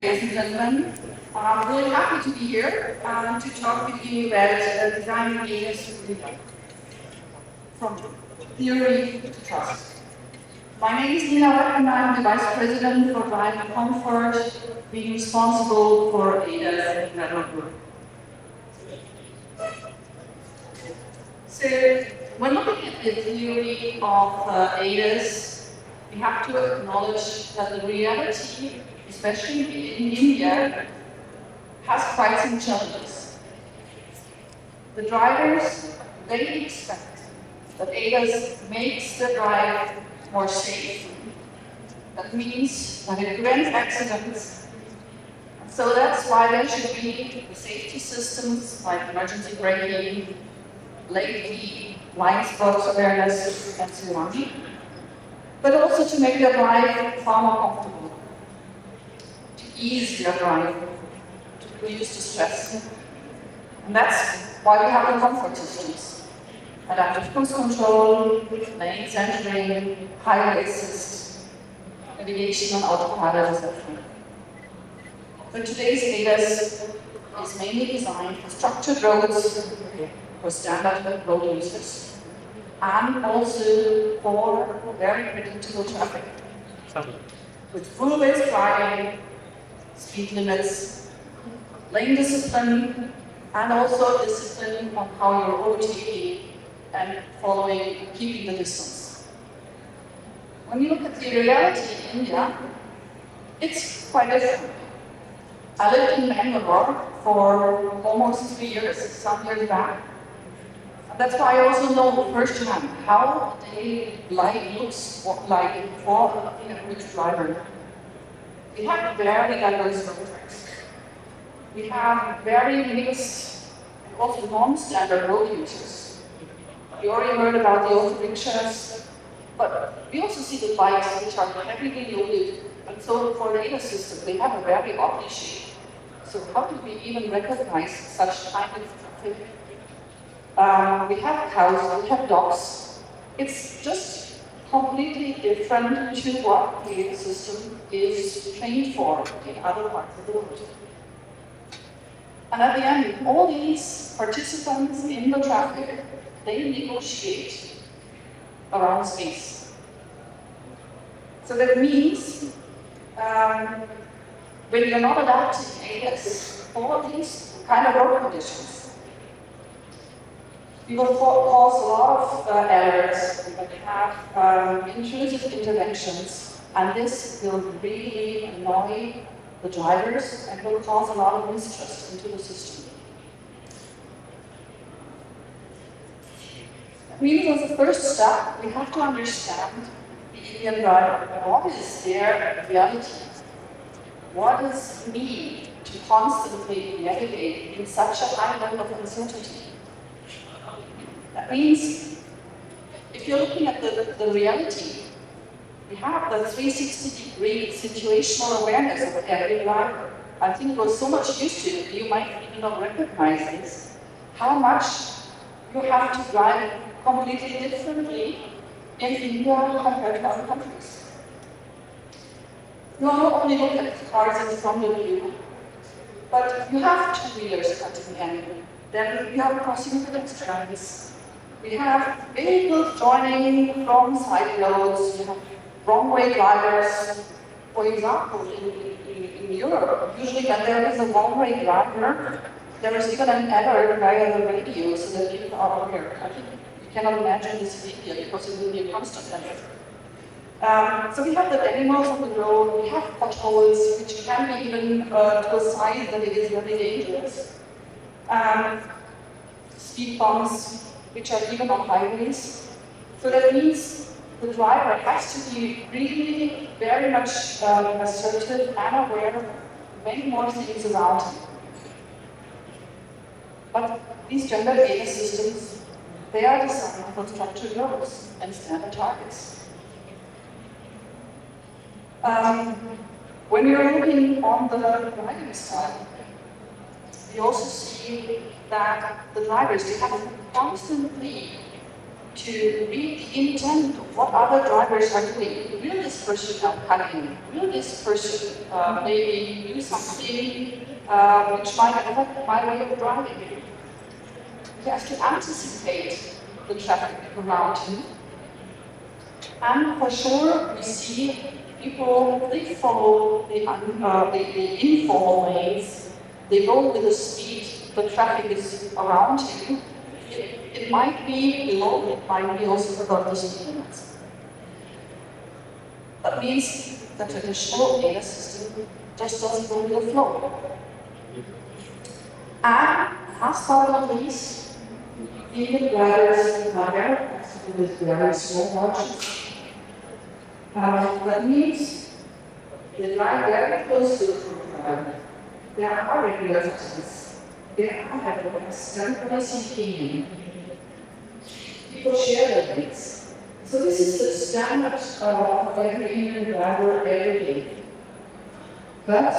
Ladies and gentlemen, I'm really happy to be here to talk with you about design ADAS from theory to trust. My name is Nina Weck and I'm the Vice President for Driving Comfort, being responsible for ADAS in Renault Group. So, when looking at the theory of ADAS, we have to acknowledge that the reality, especially in India, has quite some challenges. The drivers, they expect that ADAS makes the drive more safe. That means that it prevents accidents. So that's why there should be the safety systems like emergency braking, lane keep, blind spot awareness, and so on. But also to make your drive far more comfortable, to ease your drive, to reduce the stress. And that's why we have the comfort systems. Adaptive cruise control, lane centering, highway assist, navigation on autopilot, etc. But today's ADAS is mainly designed for structured roads, for standard road users, and also for very predictable traffic. With full-based driving, speed limits, lane discipline, and also discipline on how you're overtaking and following, keeping the distance. When you look at the reality in India, it's quite different. I lived in Bangalore for almost 3 years, some years back. And that's why I also know firsthand how daily life looks like for an average driver. We have very diverse road tracks. We have very mixed and also non-standard road users. You already heard about the auto rickshaws, but we also see the bikes which are heavily loaded. And so for the ADAS system, they have a very oddly shape. So how do we even recognize such kind of traffic? We have cows, we have dogs. It's just completely different to what the ADAS system is trained for in other parts of the world. And at the end, all these participants in the traffic, they negotiate around space. So that means when you're not adapting ADAS for these kind of road conditions, you will cause a lot of errors, you will have intrusive interventions, and this will really annoy the drivers and will cause a lot of mistrust into the system. That means as a first step, we have to understand the Indian driver. What is their reality? What does it mean to constantly navigate in such a high level of uncertainty? That means, if you're looking at the reality, we have the 360-degree situational awareness of every driver. I think we're so much used to it, you might even not recognize this. How much you have to drive completely differently in India compared to other countries. You not only look at the cars in front of you, but you have two-wheelers cutting in. Then you have crossing pedestrians. We have vehicles joining from side roads. You have wrong-way drivers. For example, in Europe, usually when there is a wrong-way driver, there is even an alert via the radio so that people are aware. I think you cannot imagine this in India because it will be a constant alert. So we have the animals on the road, we have potholes, which can be even to a size that it is very dangerous. Speed bumps, which are even on highways. So that means the driver has to be really very much assertive and aware of many more things around him. But these gender ADAS systems, they are designed for structured roads and standard targets. When you're looking on the driving side, you also see that the drivers, they have to constantly to read the intent of what other drivers are doing. Will this person help cutting? Will this person maybe do something which might affect my way of driving? He has to anticipate the traffic around him. And for sure, we see people, they follow the informal lanes. They go with the speed the traffic is around him. It might be below, it might be also above the speed limits. That means the traditional ADAS system just doesn't go with the flow. And last but not least, even drivers in hardware has to do with very small margins. That means they drive very close to the driver. There are regularities. There are headlines. Everybody seeking. People share the links. So this is the standard of every Indian driver every day. But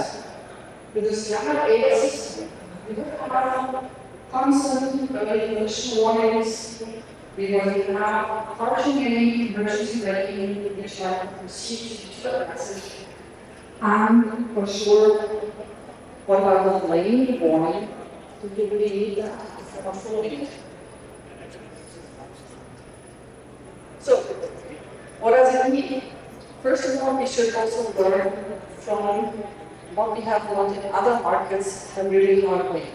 with the standard ADAS system, we don't have constant early collision warnings. We don't have partial gain, emergency braking, which are perceived to the message. And for sure, what about the lane warning? Do you really need that instead of following it? So, what does it mean? First of all, we should also learn from what we have learned in other markets the really hard way.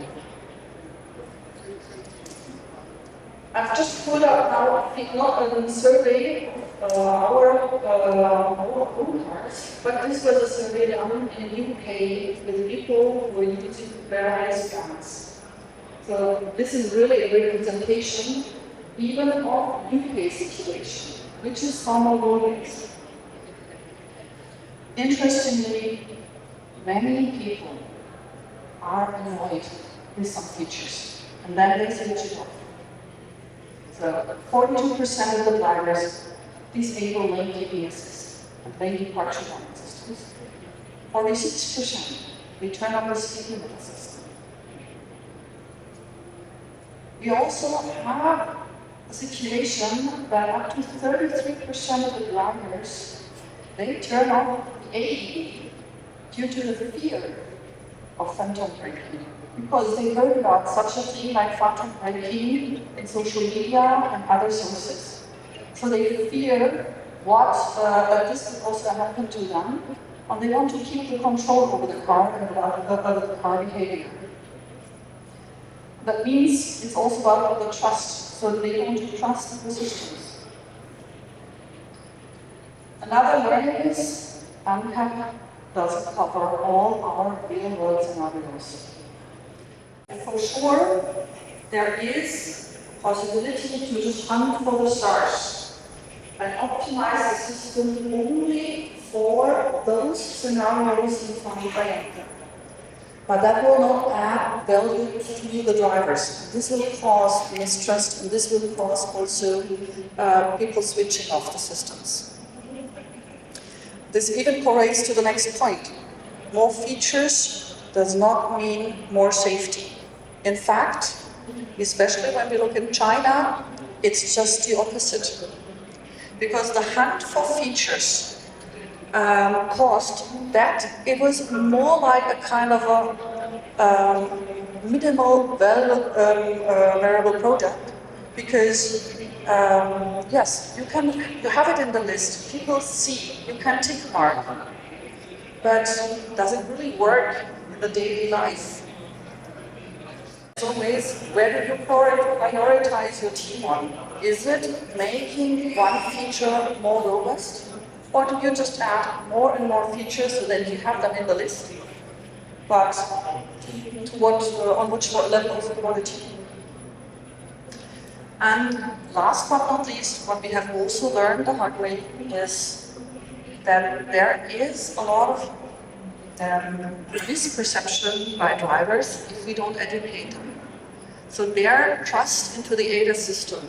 I've just pulled out now not a survey of our own cars, but this was a survey done in the UK with people who were using various brands. So this is really a representation even of UK situation, which is formal roadways. Interestingly, many people are annoyed with some features, and then they switch it off. So 42% of the drivers disable lane keeping assist and lane departure warning systems. 46% they turn on the speed limit system. We also have a situation that up to 33% of the drivers they turn off the ADA due to the fear of phantom braking. Because they heard about such a thing like phantom braking in social media and other sources. So they fear that this could also happen to them, and they want to keep the control over the car and over the car behavior. That means it's also about the trust, so they want to trust the systems. Another learning is AMCAP doesn't cover all our real-world scenarios. For sure, there is a possibility to just hunt for the stars and optimize the system only for those scenarios defined by AMCAP. But that will not add value to the drivers. This will cause mistrust, and this will cause also people switching off the systems. This even correlates to the next point. More features does not mean more safety. In fact, especially when we look in China, it's just the opposite. Because the hunt for features caused that it was more like a kind of a minimal variable product. Because yes, you have it in the list, people see, you can tick mark. But does it really work in the daily life? As always, where do you prioritize your team on? Is it making one feature more robust? Or do you just add more and more features so that you have them in the list? But on which level of quality? And last but not least, what we have also learned the hard way is that there is a lot of misperception by drivers if we don't educate them. So their trust into the ADAS system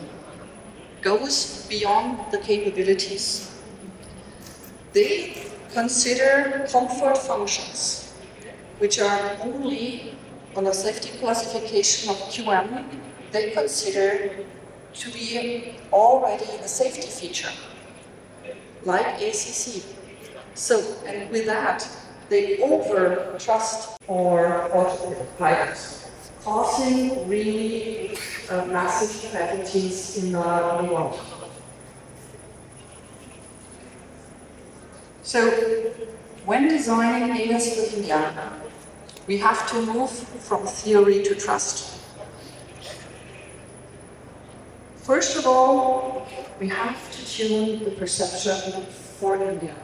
goes beyond the capabilities. They consider comfort functions, which are only on a safety classification of QM. They consider to be already a safety feature, like ACC. So, and with that, they over-trust or autopilot, causing really massive fatalities in the world. So, when designing ADAS for India, we have to move from theory to trust. First of all, we have to tune the perception for India.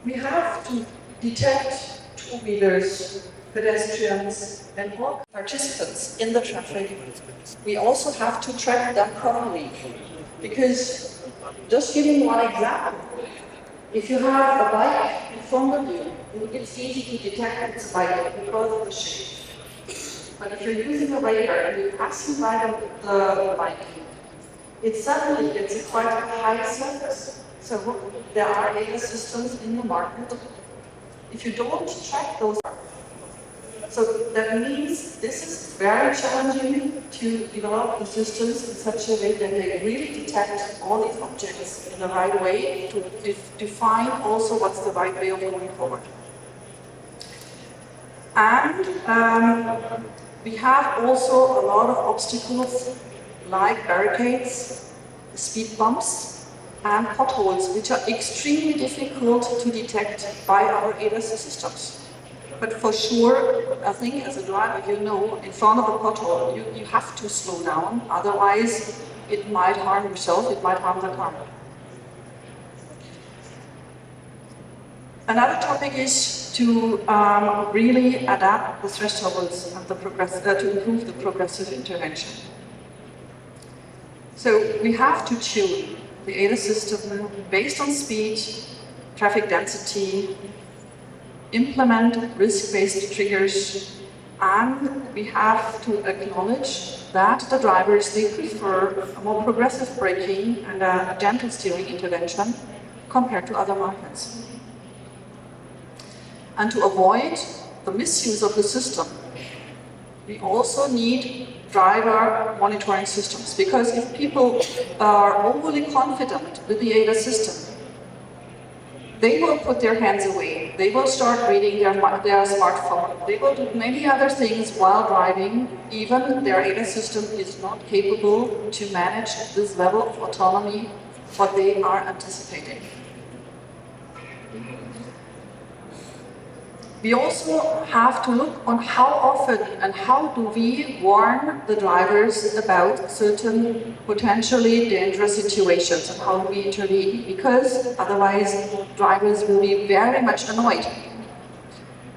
We have to detect two-wheelers, pedestrians, and all participants in the traffic. We also have to track them properly. Because, just giving one example, if you have a bike in front of you, it's easy to detect it's a bike because of the shape. But if you're using a radar and you're passing by the bike, it's quite a high surface. So there are ADAS systems in the market. If you don't track those, so that means this is very challenging to develop the systems in such a way that they really detect all these objects in the right way to define also what's the right way of going forward. And we have also a lot of obstacles like barricades, speed bumps, and potholes, which are extremely difficult to detect by our ADAS systems. But for sure, I think as a driver, you know, in front of a pothole, you have to slow down, otherwise it might harm yourself, it might harm the car. Another topic is to really adapt the thresholds and to improve the progressive intervention. So we have to tune the ADAS system based on speed, traffic density, implement risk-based triggers, and we have to acknowledge that the drivers, they prefer a more progressive braking and a gentle steering intervention compared to other markets. And to avoid the misuse of the system, we also need driver monitoring systems, because if people are overly confident with the ADAS system, they will put their hands away, they will start reading their smartphone, they will do many other things while driving, even their ADAS system is not capable to manage this level of autonomy, what they are anticipating. We also have to look on how often and how do we warn the drivers about certain potentially dangerous situations and how do we intervene, because otherwise drivers will be very much annoyed.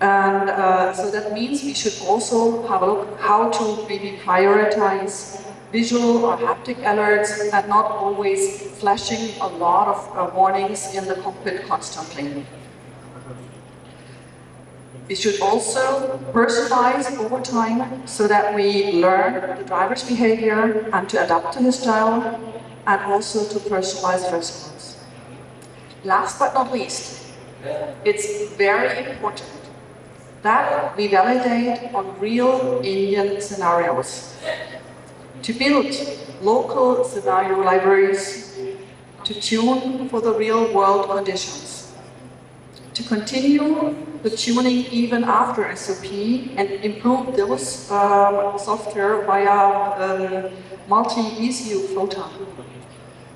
And so that means we should also have a look how to maybe prioritize visual or haptic alerts and not always flashing a lot of warnings in the cockpit constantly. We should also personalize over time so that we learn the driver's behavior and to adapt to his style, and also to personalize thresholds. Last but not least, it's very important that we validate on real Indian scenarios. To build local scenario libraries, to tune for the real world conditions. To continue the tuning even after SOP and improve those software via multi-ECU floater,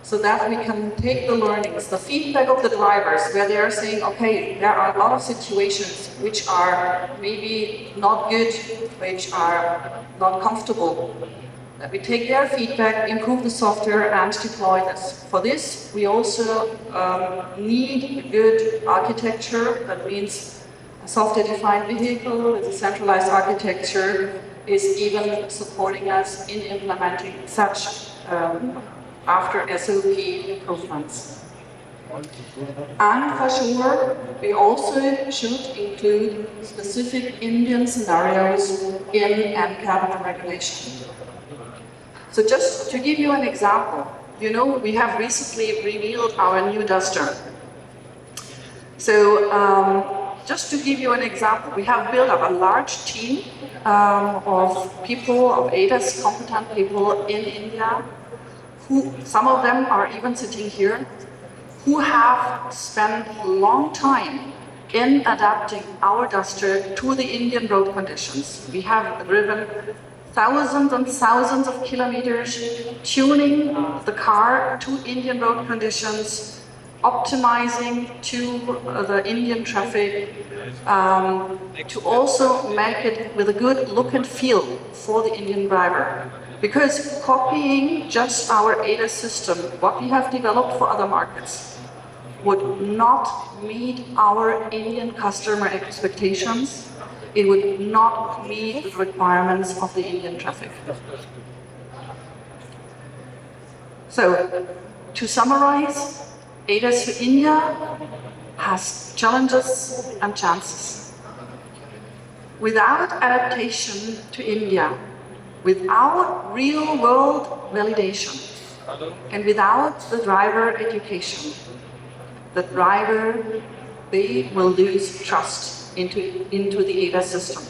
so that we can take the learnings, the feedback of the drivers, where they are saying, okay, there are a lot of situations which are maybe not good, which are not comfortable. That we take their feedback, improve the software, and deploy this. For this, we also need a good architecture. That means a software-defined vehicle with a centralized architecture is even supporting us in implementing such after SOP improvements. And for sure, we also should include specific Indian scenarios in NCAP regulation. So just to give you an example, you know, we have recently revealed our new duster. So just to give you an example, we have built up a large team of people, of ADAS competent people in India, who, some of them are even sitting here, who have spent a long time in adapting our duster to the Indian road conditions. We have driven thousands and thousands of kilometers tuning the car to Indian road conditions, optimizing to the Indian traffic, to also make it with a good look and feel for the Indian driver. Because copying just our ADAS system, what we have developed for other markets, would not meet our Indian customer expectations. It would not meet the requirements of the Indian traffic. So, to summarize, ADAS for India has challenges and chances. Without adaptation to India, without real-world validation, and without the driver education, the driver, they will lose trust into the ADAS system.